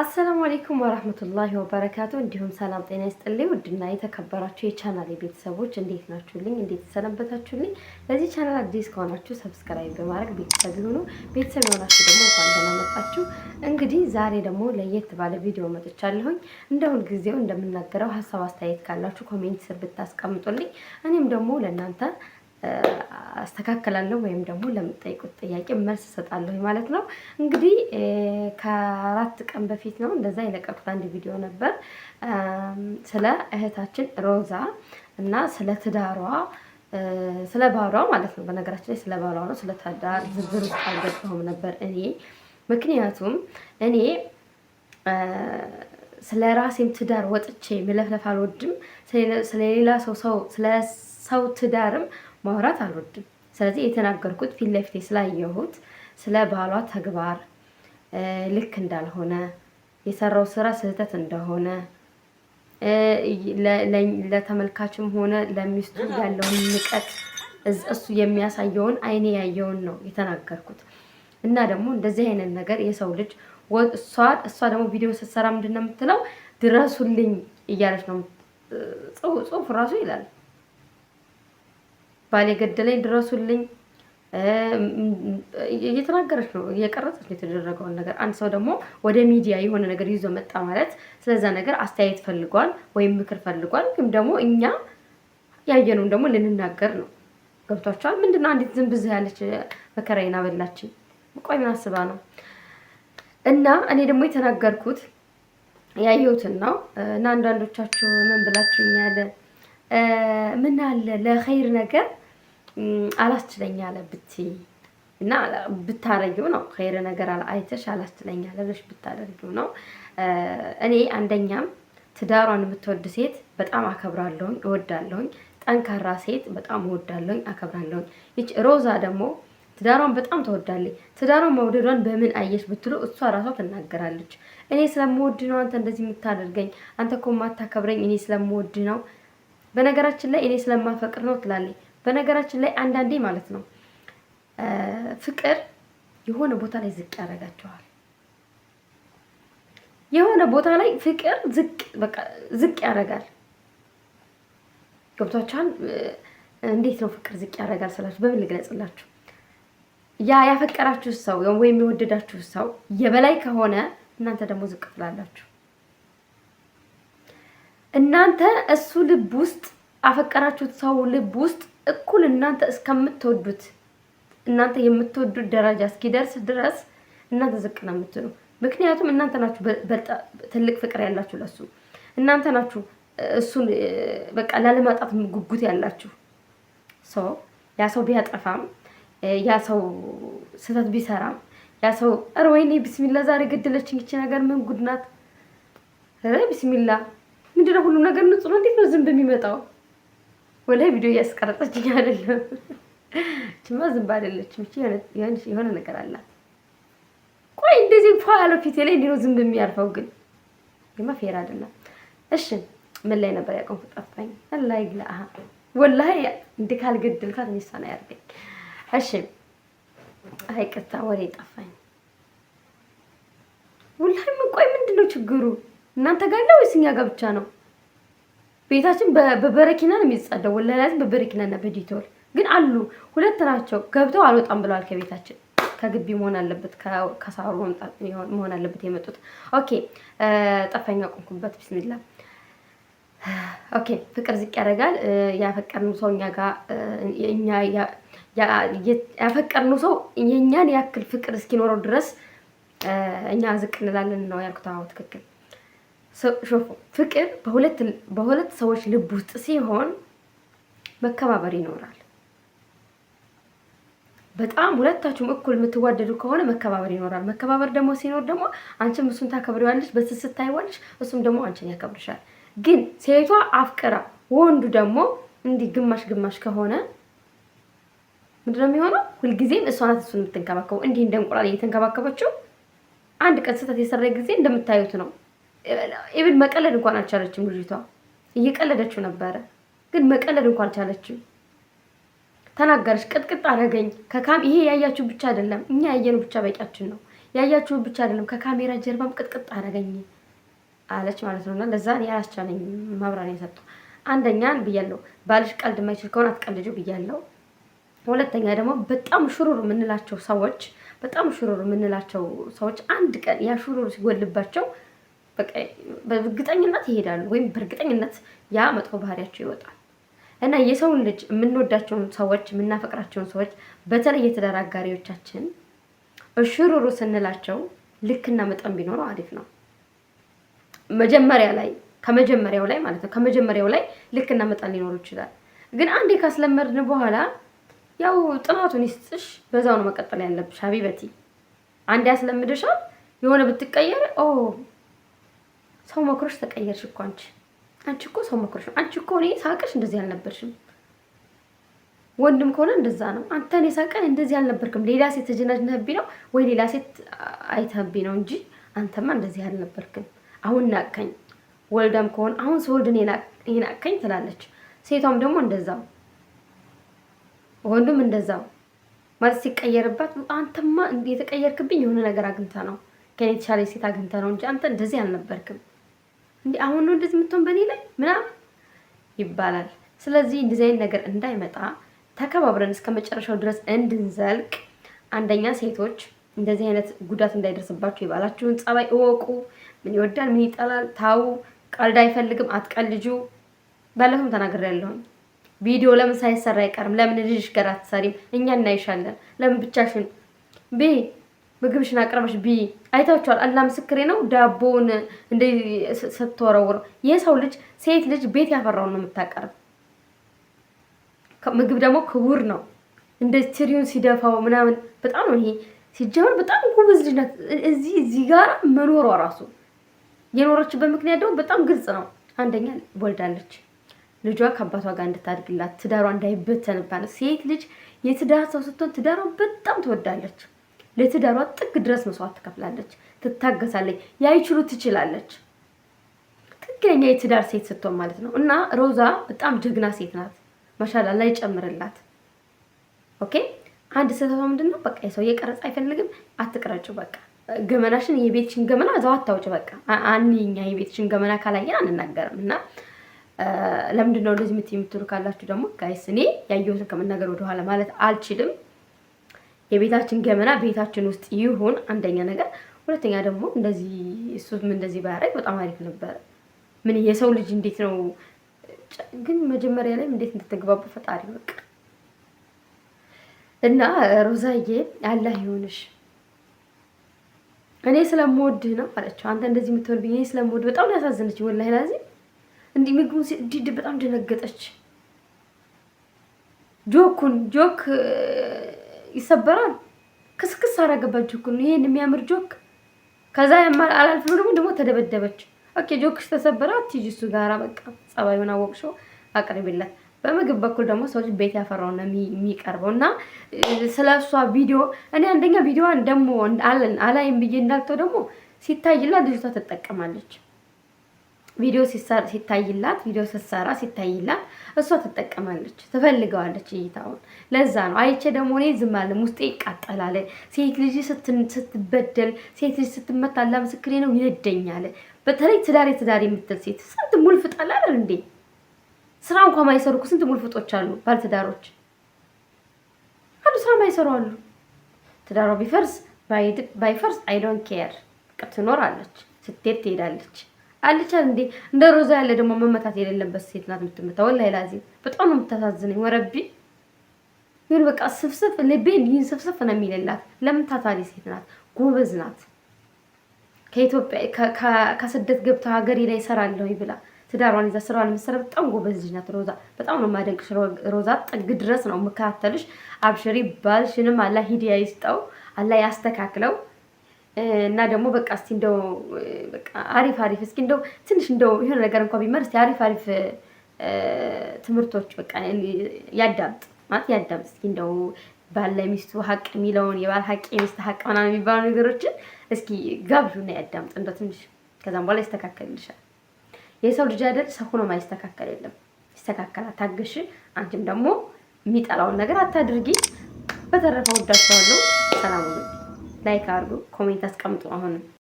አሰላሙ አለይኩም ወራህመቱላሂ ወበረካቱ። እንዲሁም ሰላም ጤና ይስጥልኝ። ውድና የተከበራችሁ የቻናሌ ቤተሰቦች እንዴት ናችሁልኝ? እንዴት ተሰነበታችሁልኝ? ለዚህ ቻናል አዲስ ከሆናችሁ ሰብስክራይብ በማድረግ ቤተሰብ ይሁኑ። ቤተሰብ የሆናችሁ ደግሞ እንኳን ደህና መጣችሁ። እንግዲህ ዛሬ ደግሞ ለየት ባለ ቪዲዮ መጥቻለሁኝ። እንደ ሁልጊዜው እንደምናገረው ሀሳብ አስተያየት ካላችሁ ኮሜንት ስር ብታስቀምጡልኝ እኔም ደግሞ ለእናንተ አስተካክላለሁ ወይም ደግሞ ለምትጠይቁት ጥያቄ መልስ እሰጣለሁ ማለት ነው። እንግዲህ ከአራት ቀን በፊት ነው እንደዛ የለቀቁት አንድ ቪዲዮ ነበር ስለ እህታችን ሮዛ እና ስለ ትዳሯ ስለ ባሏ ማለት ነው። በነገራችን ላይ ስለ ባሏ ነው። ስለ ትዳር ዝርዝር ውስጥ አልገባሁም ነበር እኔ ምክንያቱም እኔ ስለ ራሴም ትዳር ወጥቼ መለፍለፍ አልወድም። ስለሌላ ሰው ትዳርም ማውራት አልወድም። ስለዚህ የተናገርኩት ፊት ለፊቴ ስላየሁት ስለ ባሏ ተግባር ልክ እንዳልሆነ የሰራው ስራ ስህተት እንደሆነ ለተመልካችም ሆነ ለሚስቱ ያለውን ንቀት እሱ የሚያሳየውን አይኔ ያየውን ነው የተናገርኩት። እና ደግሞ እንደዚህ አይነት ነገር የሰው ልጅ እሷ ደግሞ ቪዲዮ ስትሰራ ምንድን ነው የምትለው? ድረሱልኝ እያለች ነው። ጽሁፍ ራሱ ይላል ባሌ ገደለኝ ድረሱልኝ እየተናገረች ነው፣ እየቀረጸች ነው የተደረገውን ነገር። አንድ ሰው ደግሞ ወደ ሚዲያ የሆነ ነገር ይዞ መጣ ማለት ስለዛ ነገር አስተያየት ፈልጓል ወይም ምክር ፈልጓል፣ ግን ደግሞ እኛ ያየነውን ደግሞ ልንናገር ነው። ገብቷቸዋል። ምንድነው አንዲት ዝም ብዝህ ያለች መከራዬን አበላችኝ። ቆይ ምን አስባ ነው? እና እኔ ደግሞ የተናገርኩት ያየሁትን ነው። እና አንዳንዶቻችሁ ምን ብላችሁኛል? ምን አለ ለኸይር ነገር አላስችለኝ አለ ብትይ እና ብታረጊው ነው። ኸይር ነገር አይተሽ አላስችለኝ አለ ብለሽ ብታደርጊው ነው። እኔ አንደኛም ትዳሯን የምትወድ ሴት በጣም አከብራለሁኝ፣ እወዳለሁኝ። ጠንካራ ሴት በጣም እወዳለሁኝ፣ አከብራለሁኝ። ይች ሮዛ ደግሞ ትዳሯን በጣም ትወዳለች። ትዳሯን መውደዷን በምን አየሽ ብትሉ እሷ ራሷ ትናገራለች። እኔ ስለምወድ ነው አንተ እንደዚህ የምታደርገኝ፣ አንተ እኮ የማታከብረኝ እኔ ስለምወድ ነው፣ በነገራችን ላይ እኔ ስለማፈቅር ነው ትላለች። በነገራችን ላይ አንዳንዴ ማለት ነው ፍቅር የሆነ ቦታ ላይ ዝቅ ያደርጋቸዋል። የሆነ ቦታ ላይ ፍቅር ዝቅ ያደርጋል። ገብቷችኋል? እንዴት ነው ፍቅር ዝቅ ያደርጋል ስላችሁ በምን ልግለጽላችሁ? ያ ያፈቀራችሁ ሰው ወይም የወደዳችሁ ሰው የበላይ ከሆነ እናንተ ደግሞ ዝቅ ትላላችሁ። እናንተ እሱ ልብ ውስጥ አፈቀራችሁት ሰው ልብ ውስጥ እኩል እናንተ እስከምትወዱት እናንተ የምትወዱት ደረጃ እስኪደርስ ድረስ እናንተ ዝቅ ነው የምትሉ። ምክንያቱም እናንተ ናችሁ ትልቅ ፍቅር ያላችሁ ለሱ። እናንተ ናችሁ እሱን በቃ ላለማጣት ጉጉት ያላችሁ። ያ ሰው ቢያጠፋም ያ ሰው ስህተት ቢሰራም ያ ሰው ወይኔ ቢስሚላ ዛሬ ገደለችኝ ይቺ ነገር ምን ጉድ ናት? ቢስሚላ ምንድነው? ሁሉ ነገር ንጹህ ነው። እንዴት ነው ዝንብ የሚመጣው? ወላይ ቪዲዮ እያስቀረጸችኝ አይደለም። እችማ ዝንብ አይደለችም። እቺ የሆነ ነገር አላት። ቆይ እንደዚህ ፏ ያለው ፊቴ ላይ እንዴት ነው ዝንብ የሚያርፈው? ግን የማ ፌር አይደለም። እሺ ምን ላይ ነበር ያቆምኩት? ጠፋኝ። አላህ ይግላህ። ወላሂ እንደ ካልገደልካት ንሳና ያርገኝ። እሺ አይቅርታ ወሬ ጠፋኝ። ወላሂ ምን ቆይ ምንድነው ችግሩ? እናንተ ጋር ነው ወይስ እኛ ጋር ብቻ ነው? ቤታችን በበረኪና ነው የሚጸዳው። ወላሂ በበረኪናና በዲቶል ግን አሉ ሁለት ናቸው። ገብተው አልወጣም ብለዋል ከቤታችን። ከግቢ መሆን አለበት ከሳሩ መሆን አለበት የመጡት። ኦኬ ጠፋኝ አቆምኩበት። ቢስሚላህ ኦኬ ፍቅር ዝቅ ያደርጋል። ያፈቀርነው ሰው እኛ ጋር ያፈቀርነው ሰው የኛን ያክል ፍቅር እስኪኖረው ድረስ እኛ ዝቅ እንላለን ነው ያልኩት። አዎ ትክክል። ሾፉ ፍቅር በሁለት ሰዎች ልብ ውስጥ ሲሆን መከባበር ይኖራል። በጣም ሁለታችሁም እኩል የምትዋደዱ ከሆነ መከባበር ይኖራል። መከባበር ደግሞ ሲኖር ደግሞ አንቺም እሱን ታከብሪዋለሽ፣ በስስት ታይዋለሽ፣ እሱም ደግሞ አንቺን ያከብርሻል። ግን ሴቷ አፍቅራ ወንዱ ደግሞ እንዲህ ግማሽ ግማሽ ከሆነ ምንድነው የሚሆነው? ሁልጊዜም እሷ ናት እሱን የምትንከባከበው። እንዲህ እንደ እንቁላል እየተንከባከበችው አንድ ቀን ስህተት የሰራ ጊዜ እንደምታዩት ነው። ኢቭን መቀለድ እንኳን አልቻለችም ልጅቷ። እየቀለደችው ነበረ፣ ግን መቀለድ እንኳን አልቻለችም። ተናገረች፣ ቅጥቅጥ አደረገኝ ከካም። ይሄ ያያችሁ ብቻ አይደለም፣ እኛ ያየነው ብቻ በቂያችን ነው። ያያችሁ ብቻ አይደለም ከካሜራ ጀርባም ቅጥቅጥ አደረገኝ አለች ማለት ነውና ለዛ ያላስቻለኝ ማብራሪያ ሰጠው። አንደኛን ብያለሁ ባልሽ ቀልድ የማይችል ከሆነ አትቀልጁ ብያለሁ። ሁለተኛ ደግሞ በጣም ሽሩሩ የምንላቸው ሰዎች አንድ ቀን ያ ሽሩሩ ሲጎልባቸው በቃ በእርግጠኝነት ይሄዳሉ ወይም በእርግጠኝነት ያ መጥፎ ባህሪያቸው ይወጣል። እና የሰውን ልጅ የምንወዳቸውን ሰዎች የምናፈቅራቸውን ሰዎች በተለይ የትዳር አጋሪዎቻችን ሽሩሩ ስንላቸው ልክና መጠን ቢኖረው አሪፍ ነው። ከመጀመሪያው ላይ ማለት ነው ከመጀመሪያው ላይ ልክና መጠን ሊኖር ይችላል። ግን አንዴ ካስለመድን በኋላ ያው ጥናቱን ይስጥሽ በዛው ነው መቀጠል ያለብሽ ሀቢበቲ። አንዴ ያስለምድሻል የሆነ ብትቀየር ሰው መክሮሽ ተቀየርሽ እኮ አንቺ እኮ ሰው መክሮሽ ነው። አንቺ እኮ እኔ ሳቅሽ እንደዚህ አልነበርሽም። ወንድም ከሆነ እንደዛ ነው። አንተ እኔ ሳቀህ እንደዚህ አልነበርክም። ሌላ ሴት ተጀናጅነህብኝ ነው ወይ ሌላ ሴት አይተህብኝ ነው እንጂ አንተማ እንደዚህ አልነበርክም። አሁን ናቀኝ። ወልዳም ከሆነ አሁን ስወልድ እኔ ናቀኝ ትላለች። ሴቷም ደግሞ እንደዛው ወንዱም እንደዛው ማለት ሲቀየርባት አንተማ የተቀየርክብኝ የሆነ ነገር አግኝታ ነው ከኔ የተሻለ ሴት አግኝታ ነው እንጂ አንተ እንደዚህ አልነበርክም። እንዴ አሁን ነው እንደዚህ የምትሆን በኔ ላይ ምናምን ይባላል። ስለዚህ እንደዚህ አይነት ነገር እንዳይመጣ ተከባብረን እስከ መጨረሻው ድረስ እንድንዘልቅ አንደኛ ሴቶች እንደዚህ አይነት ጉዳት እንዳይደርስባችሁ የባላችሁን ጸባይ እወቁ። ምን ይወዳል ምን ይጠላል ታው። ቀልድ አይፈልግም አትቀልጁ። ባለፈውም ተናግሬያለሁ። ቪዲዮ ለምን ሳይሰራ አይቀርም? ለምን ልጅሽ ጋር አትሰሪም? እኛ እናይሻለን። ለምን ብቻሽን ምግብሽን አቅርበሽ አይታችኋል። አላህ ምስክሬ ነው። ዳቦውን እንደ ስትወረውር የሰው ልጅ ሴት ልጅ ቤት ያፈራውን ነው የምታቀርብ። ምግብ ደግሞ ክቡር ነው። እንደ ትሪውን ሲደፋው ምናምን በጣም ነው ይሄ ሲጀምር በጣም ጎበዝ ልጅ ናት። እዚህ ጋር መኖሯ ራሱ የኖረችበት ምክንያት ደግሞ በጣም ግልጽ ነው። አንደኛ ወልዳለች። ልጇ ከአባቷ ጋር እንድታድግላት ትዳሯ እንዳይበተንባት። ሴት ልጅ የትዳር ሰው ስትሆን ትዳሯን በጣም ትወዳለች። ለትዳሯ ጥግ ድረስ መስዋዕት ትከፍላለች፣ ትታገሳለች፣ ያይችሉ ትችላለች። ትክክለኛ የትዳር ሴት ስትሆን ማለት ነው። እና ሮዛ በጣም ጀግና ሴት ናት። ማሻአላ ላይ ጨምርላት። ኦኬ አንድ ስህተቷ ምንድነው? በቃ የሰው የቀረጽ አይፈልግም። አትቅረጭው። በቃ ገመናሽን የቤትሽን ገመና እዛው አታውጭ። በቃ አንኛ የቤትሽን ገመና ካላየን አንናገርም። እና ለምንድን ነው እንደዚህ የምትሉ ካላችሁ ደግሞ ጋይስ እኔ ያየሁትን ከመናገር ወደ ኋላ ማለት አልችልም። የቤታችን ገመና ቤታችን ውስጥ ይሁን አንደኛ ነገር። ሁለተኛ ደግሞ እንደዚህ እሱም እንደዚህ ባያደርግ በጣም አሪፍ ነበር። ምን የሰው ልጅ እንዴት ነው ግን መጀመሪያ ላይ እንዴት እንድትግባቡ ፈጣሪ በቃ። እና ሮዛዬ አላህ ይሁንሽ። እኔ ስለምወድህ ነው አለችው። አንተ እንደዚህ የምትወድ ብዬ ስለምወድ በጣም ያሳዝነች ወላሂ ላዚም እንዲህ ምግቡ ሲዲድ በጣም ደነገጠች። ጆክ ይሰበራል። ክስክስ አረገበት ጆኩን። ይሄን የሚያምር ጆክ ከዛ ያማል አላልፍ ብሎ ደግሞ ተደበደበች። ኦኬ ጆክሽ ተሰበረ አትይጂ እሱ ጋራ በቃ ጸባዩን አወቅሽው አቅርቢለት። በምግብ በኩል ደግሞ ሰዎች ቤት ያፈራው ነው የሚቀርበው። እና ስለሷ ቪዲዮ እኔ አንደኛ ቪዲዮዋን ደግሞ አላይም ብዬ እንዳልተው ደግሞ ሲታይላት ልጅቷ ትጠቀማለች። ቪዲዮ ሲታይላት ቪዲዮ ስትሰራ ሲታይላት እሷ ትጠቀማለች፣ ትፈልገዋለች እይታውን። ለዛ ነው አይቼ ደግሞ እኔ ዝም አልልም፣ ውስጤ ይቃጠላል። ሴት ልጅ ስትበደል፣ ሴት ልጅ ስትመታ አላህ ምስክሬ ነው ይነደኛል። በተለይ ትዳር የምትል ሴት ስንት ሙልፍጥ አለ አይደል እንዴ? ስራ እንኳን ማይሰሩ ስንት ሙልፍጦች አሉ፣ ባልትዳሮች አሉ፣ ስራ ማይሰሩ አሉ። ትዳሯ ቢፈርስ ባይፈርስ አይ ዶንት ኬር ትኖራለች፣ ስትሄድ ትሄዳለች አለች እንዴ። እንደ ሮዛ ያለ ደግሞ መመታት የሌለበት ሴት ናት የምትመታ። ወላሂ ላዚም በጣም ነው የምታሳዝነኝ። ወረቢ ይሁን በቃ ስፍስፍ ልቤን ይህን ስፍስፍ ነው የሚልላት። ለምን ታታሪ ሴት ናት፣ ጎበዝ ናት። ከኢትዮጵያ ከስደት ገብታ ሀገሬ ላይ እሰራለሁ ብላ ትዳሯን ይዛ ስራዋን የምትሰራ በጣም ጎበዝ ልጅ ናት ሮዛ። በጣም ነው የማደንቅሽ ሮዛ። ጥግ ድረስ ነው የምከታተልሽ። አብሽሪ። ባልሽንም አላህ ሂዳያ ይስጠው፣ አላህ ያስተካክለው። እና ደግሞ በቃ እስቲ እንደው በቃ አሪፍ እስኪ እንደው ትንሽ እንደው ይሄን ነገር እንኳን ቢመር እስቲ አሪፍ ትምህርቶች በቃ ያዳምጥ እስኪ እንደው ባል ላይ ሚስቱ ሀቅ የሚለውን የባል ሀቅ የሚስት ሀቅ ምናምን የሚባሉ ነገሮችን እስኪ ጋብዡና ያዳምጥ እንደው ትንሽ። ከዛም በኋላ ይስተካከልልሻል። የሰው ልጅ አይደል ሰው ሆኖ ማይስተካከል የለም። ይስተካከላል። ታገሽ። አንቺም ደግሞ የሚጠላውን ነገር አታድርጊ። በተረፈ ወዳችኋለሁ። ሰላም ሁኑ። ላይክ አድርጉ፣ ኮሜንት አስቀምጡ አሁንም